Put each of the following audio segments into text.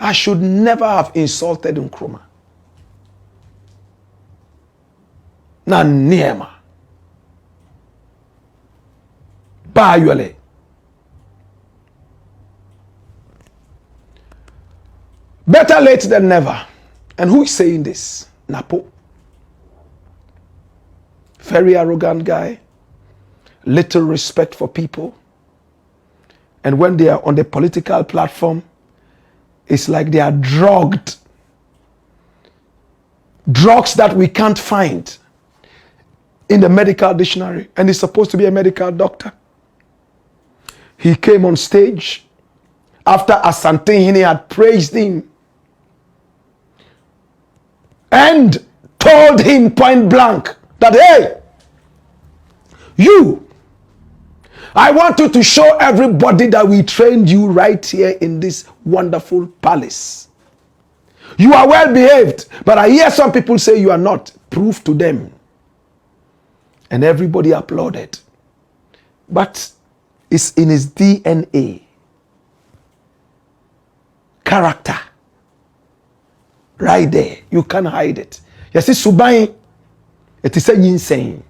I should never have insulted Nkrumah. Na niema. Bayole. Better late than never. And who is saying this? Napo. Very arrogant guy. Little respect for people. And when they are on the political platform, it's like they are drugged. Drugs that we can't find in the medical dictionary. And he's supposed to be a medical doctor. He came on stage after Asante Hine had praised him and told him point blank that, hey, I want you to show everybody that we trained you right here in this wonderful palace. You are well behaved, but I hear some people say you are not. Prove to them. And everybody applauded. But it's in his DNA. Character. Right there. You can't hide it. You see, Subai, it is a insane.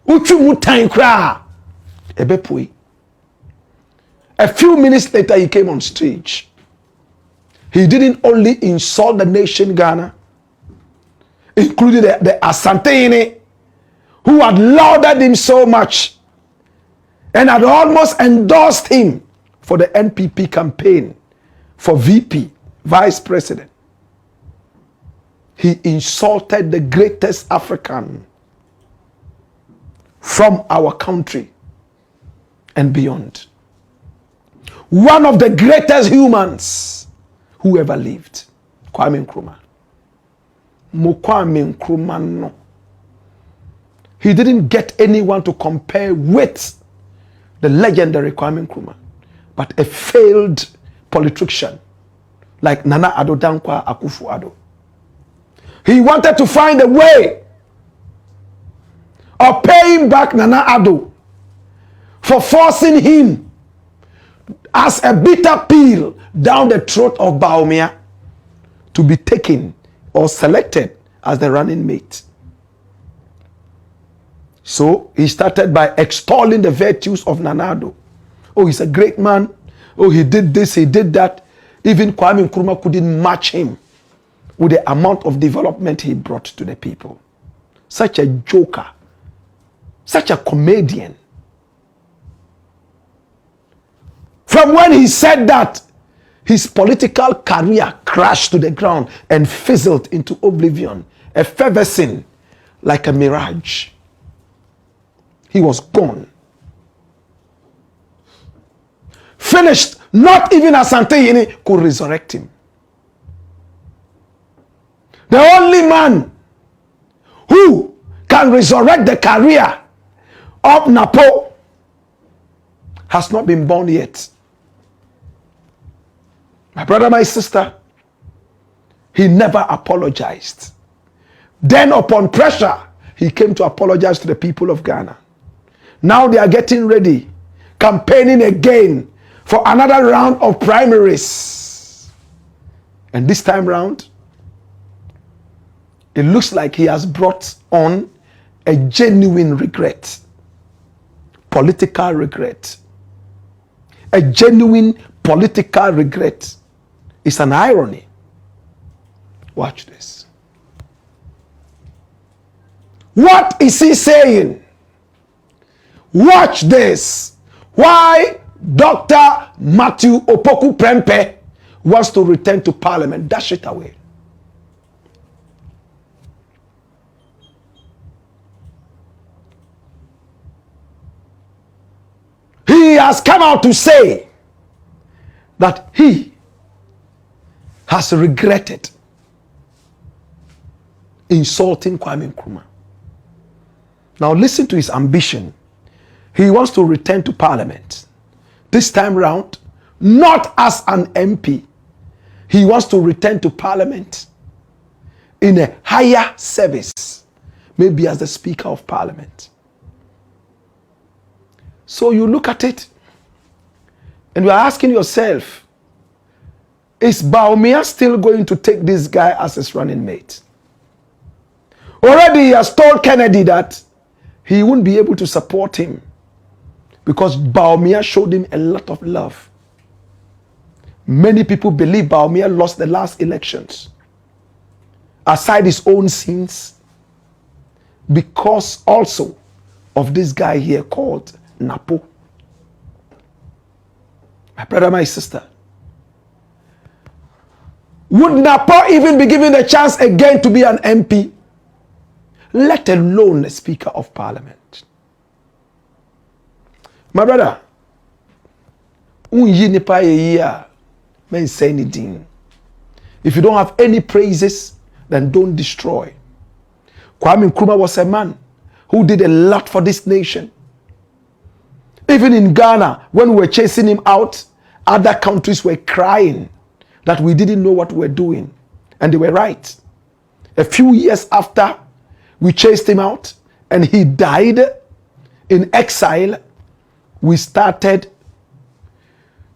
Uchu mutain kra. Ebepui. A few minutes later, he came on stage. He didn't only insult the nation Ghana, including the Asante, who had lauded him so much and had almost endorsed him for the NPP campaign for VP, Vice President. He insulted the greatest African from our country and beyond. One of the greatest humans who ever lived. Kwame Nkrumah. Kwame Nkrumah no. He didn't get anyone to compare with the legendary Kwame Nkrumah, but a failed politician like Nana Addo Dankwa Akufo-Addo. He wanted to find a way of paying back Nana Addo for forcing him as a bitter pill down the throat of Bawumia to be taken or selected as the running mate. So he started by extolling the virtues of Nana Addo. Oh, he's a great man. Oh, he did this, he did that. Even Kwame Nkrumah couldn't match him with the amount of development he brought to the people. Such a joker. Such a comedian. From when he said that, his political career crashed to the ground and fizzled into oblivion, effervescing like a mirage. He was gone. Finished. Not even Asante Hine could resurrect him. The only man who can resurrect the career of Napo has not been born yet. My brother, my sister, he never apologized. Then upon pressure, he came to apologize to the people of Ghana. Now they are getting ready, campaigning again for another round of primaries. And this time round, it looks like he has brought on a genuine regret. Political regret. A genuine political regret. It's an irony. Watch this. What is he saying? Watch this. Why Dr. Matthew Opoku Prempeh wants to return to parliament. Dash it away. He has come out to say that he has regretted insulting Kwame Nkrumah. Now listen to his ambition. He wants to return to parliament. This time round, not as an MP. He wants to return to parliament in a higher service, maybe as the Speaker of Parliament. So you look at it and you are asking yourself, is Baumia still going to take this guy as his running mate? Already he has told Kennedy that he wouldn't be able to support him because Baumia showed him a lot of love. Many people believe Baumia lost the last elections, aside his own sins, because also of this guy here called Napo. My brother, my sister, would Napo even be given the chance again to be an MP, let alone a Speaker of Parliament? My brother, say anything. If you don't have any praises, then don't destroy. Kwame Nkrumah was a man who did a lot for this nation. Even in Ghana, when we were chasing him out, other countries were crying that we didn't know what we were doing. And they were right. A few years after we chased him out and he died in exile, we started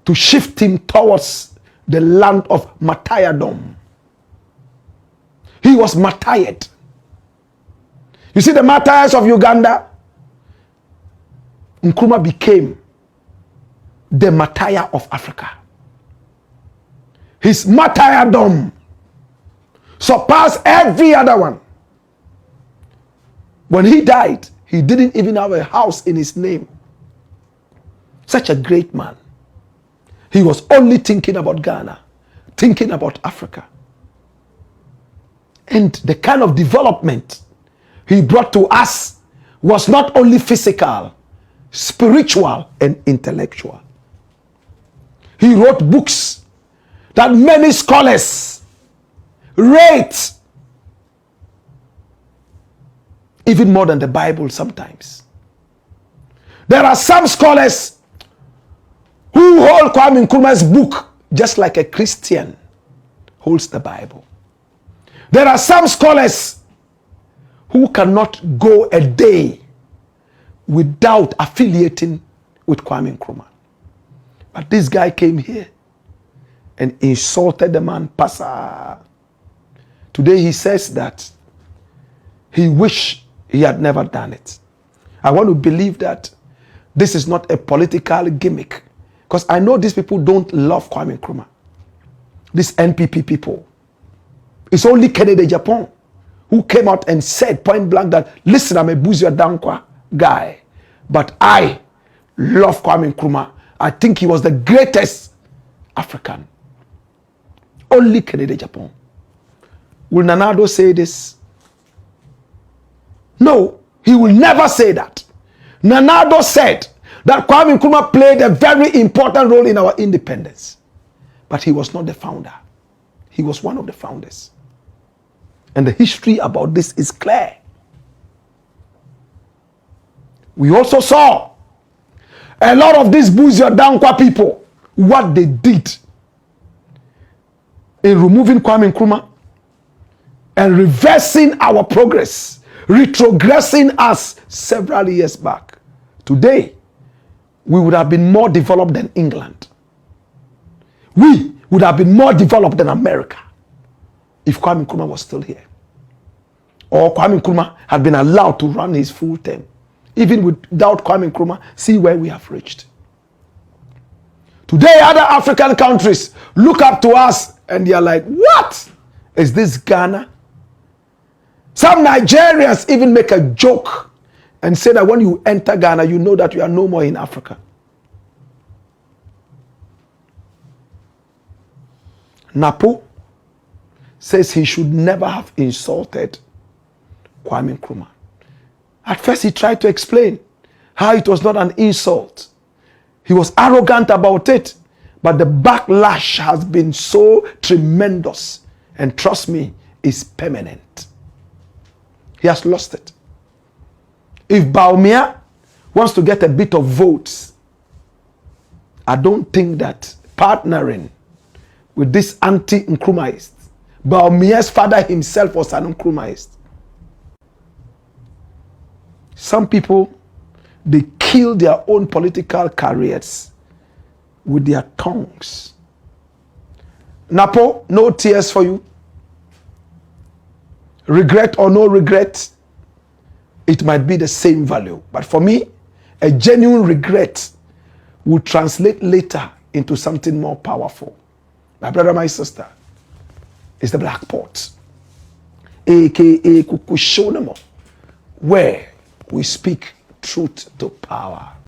to shift him towards the land of martyrdom. He was martyred. You see the martyrs of Uganda? Nkrumah became the martyr of Africa. His martyrdom surpassed every other one. When he died, he didn't even have a house in his name. Such a great man. He was only thinking about Ghana, thinking about Africa. And the kind of development he brought to us was not only physical, spiritual, and intellectual. He wrote books that many scholars rate even more than the Bible sometimes. There are some scholars who hold Kwame Nkrumah's book just like a Christian holds the Bible. There are some scholars who cannot go a day without affiliating with Kwame Nkrumah. But this guy came here and insulted the man, Pasa. Today he says that he wished he had never done it. I want to believe that this is not a political gimmick, because I know these people don't love Kwame Nkrumah. These NPP people. It's only Kennedy Japan who came out and said point blank that, listen, I'm a Buzia Dankwa guy, but I love Kwame Nkrumah. I think he was the greatest African. Only Kennedy Japan. Will Nanado say this? No, he will never say that. Nanado said that Kwame Nkrumah played a very important role in our independence. But he was not the founder. He was one of the founders. And the history about this is clear. We also saw a lot of these Buzia Dankwa people, what they did in removing Kwame Nkrumah and reversing our progress, retrogressing us several years back. Today, we would have been more developed than England. We would have been more developed than America if Kwame Nkrumah was still here. Or Kwame Nkrumah had been allowed to run his full term. Even without Kwame Nkrumah, see where we have reached. Today, other African countries look up to us and they are like, what? Is this Ghana? Some Nigerians even make a joke and say that when you enter Ghana, you know that you are no more in Africa. Napo says he should never have insulted Kwame Nkrumah. At first he tried to explain how it was not an insult. He was arrogant about it, but the backlash has been so tremendous, and trust me, it's permanent. He has lost it. If Baumia wants to get a bit of votes, I don't think that partnering with this anti-Nkrumahist, Baumia's father himself was an Nkrumahist. Some people, they kill their own political careers with their tongues. Napo, no tears for you. Regret or no regret, it might be the same value. But for me, a genuine regret will translate later into something more powerful. My brother, my sister, is the black pot, aka Kukushonamo, where we speak truth to power.